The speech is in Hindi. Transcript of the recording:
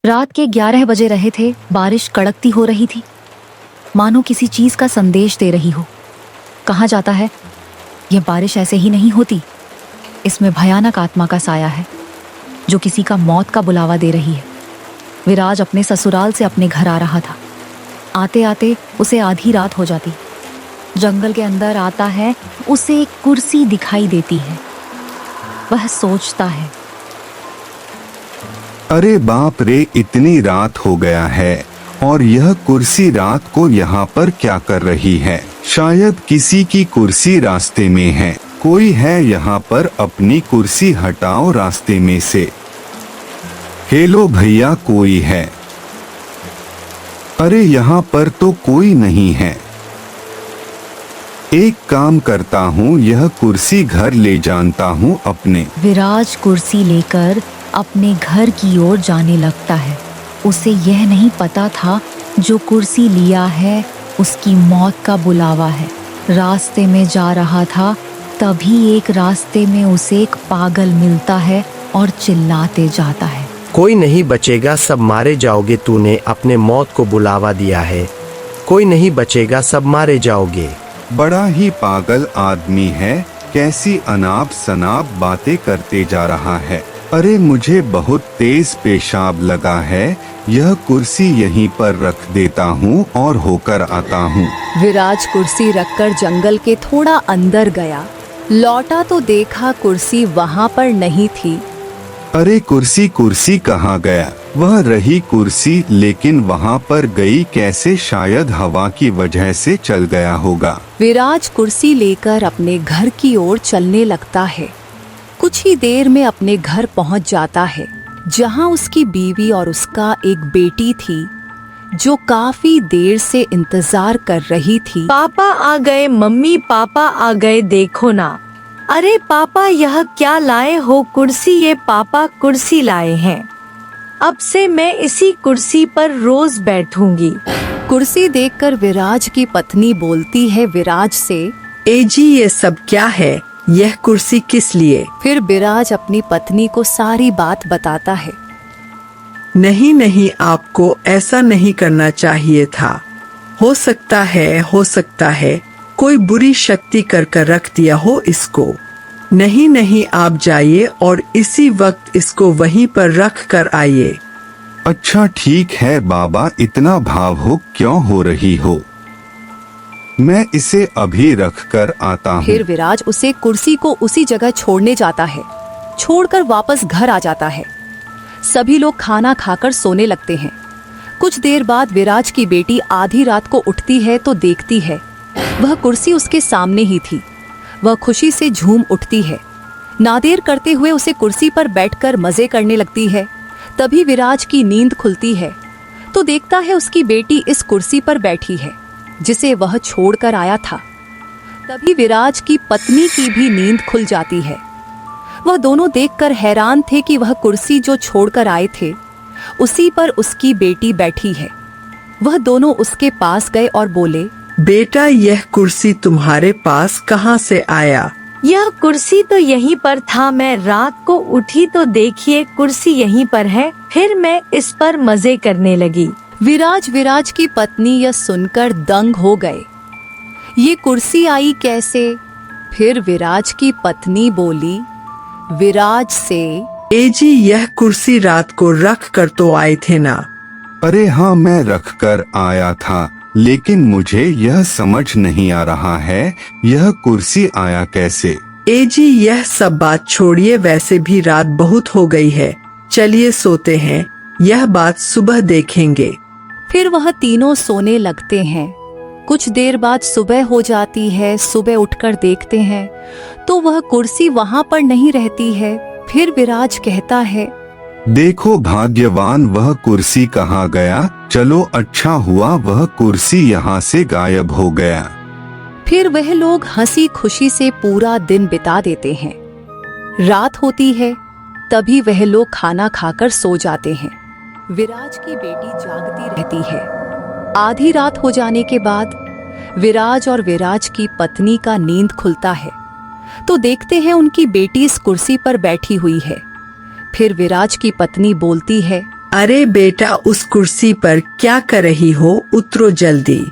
रात के 11 बजे रहे थे। बारिश कड़कती हो रही थी, मानो किसी चीज का संदेश दे रही हो। कहा जाता है यह बारिश ऐसे ही नहीं होती, इसमें भयानक आत्मा का साया है जो किसी का मौत का बुलावा दे रही है। विराज अपने ससुराल से अपने घर आ रहा था। आते आते उसे आधी रात हो जाती। जंगल के अंदर आता है, उसे एक कुर्सी दिखाई देती है। वह सोचता है, अरे बाप रे, इतनी रात हो गया है और यह कुर्सी रात को यहाँ पर क्या कर रही है? शायद किसी की कुर्सी रास्ते में है। कोई है यहाँ पर? अपनी कुर्सी हटाओ रास्ते में से। हेलो भैया, कोई है? अरे यहाँ पर तो कोई नहीं है। एक काम करता हूँ, यह कुर्सी घर ले जानता हूँ अपने। विराज कुर्सी लेकर अपने घर की ओर जाने लगता है। उसे यह नहीं पता था जो कुर्सी लिया है उसकी मौत का बुलावा है। रास्ते में जा रहा था, तभी एक रास्ते में उसे एक पागल मिलता है और चिल्लाते जाता है, कोई नहीं बचेगा, सब मारे जाओगे। तूने अपने मौत को बुलावा दिया है। कोई नहीं बचेगा, सब मारे जाओगे। बड़ा ही पागल आदमी है, कैसी अनाप शनाप बातें करते जा रहा है। अरे मुझे बहुत तेज पेशाब लगा है, यह कुर्सी यहीं पर रख देता हूँ और होकर आता हूँ। विराज कुर्सी रखकर जंगल के थोड़ा अंदर गया। लौटा तो देखा कुर्सी वहाँ पर नहीं थी। अरे कुर्सी कहाँ गया? वह रही कुर्सी, लेकिन वहाँ पर गई कैसे? शायद हवा की वजह से चल गया होगा। विराज कुर्सी लेकर अपने घर की ओर चलने लगता है। कुछ ही देर में अपने घर पहुँच जाता है, जहाँ उसकी बीवी और उसका एक बेटी थी जो काफी देर से इंतजार कर रही थी। पापा आ गए, मम्मी पापा आ गए, देखो ना। अरे पापा, यह क्या लाए हो? कुर्सी। ये पापा कुर्सी लाए हैं। अब से मैं इसी कुर्सी पर रोज बैठूंगी। कुर्सी देखकर विराज की पत्नी बोलती है विराज से, ए जी, ये सब क्या है? यह कुर्सी किस लिए? फिर विराज अपनी पत्नी को सारी बात बताता है। नहीं, आपको ऐसा नहीं करना चाहिए था। हो सकता है कोई बुरी शक्ति कर रख दिया हो इसको। नहीं, आप जाइए और इसी वक्त इसको वहीं पर रख कर आइए। अच्छा ठीक है बाबा, इतना भावुक क्यों हो रही हो? मैं इसे अभी रख कर आता हूँ। फिर विराज उसे कुर्सी को उसी जगह छोड़ने जाता है। छोड़कर वापस घर आ जाता है। सभी लोग खाना खाकर सोने लगते हैं। कुछ देर बाद विराज की बेटी आधी रात को उठती है तो देखती है वह कुर्सी उसके सामने ही थी। वह खुशी से झूम उठती है। नादेर करते हुए उसे कुर्सी पर बैठकर मजे करने लगती है। तभी विराज की नींद खुलती है तो देखता है उसकी बेटी इस कुर्सी पर बैठी है जिसे वह छोड़कर आया था। तभी विराज की पत्नी की भी नींद खुल जाती है। वह दोनों देखकर हैरान थे कि वह कुर्सी जो छोड़कर आए थे उसी पर उसकी बेटी बैठी है। वह दोनों उसके पास गए और बोले, बेटा, यह कुर्सी तुम्हारे पास कहाँ से आया? यह कुर्सी तो यहीं पर था। मैं रात को उठी तो देखिए कुर्सी यहीं पर है। फिर मैं इस पर मजे करने लगी। विराज की पत्नी यह सुनकर दंग हो गए। ये कुर्सी आई कैसे? फिर विराज की पत्नी बोली विराज से, ए जी, यह कुर्सी रात को रख कर तो आए थे ना? अरे हाँ, मैं रख कर आया था, लेकिन मुझे यह समझ नहीं आ रहा है यह कुर्सी आया कैसे? ए जी, यह सब बात छोड़िए, वैसे भी रात बहुत हो गई है। चलिए सोते हैं, यह बात सुबह देखेंगे। फिर वह तीनों सोने लगते हैं। कुछ देर बाद सुबह हो जाती है। सुबह उठकर देखते हैं तो वह कुर्सी वहाँ पर नहीं रहती है। फिर विराज कहता है, देखो भाग्यवान, वह कुर्सी कहाँ गया? चलो अच्छा हुआ वह कुर्सी यहाँ से गायब हो गया। फिर वह लोग हंसी खुशी से पूरा दिन बिता देते हैं। रात होती है, तभी वह लोग खाना खाकर सो जाते हैं। विराज की बेटी जागती रहती है। आधी रात हो जाने के बाद विराज और विराज की पत्नी का नींद खुलता है तो देखते हैं उनकी बेटी इस कुर्सी पर बैठी हुई है। फिर विराज की पत्नी बोलती है, अरे बेटा, उस कुर्सी पर क्या कर रही हो? उतरो जल्दी।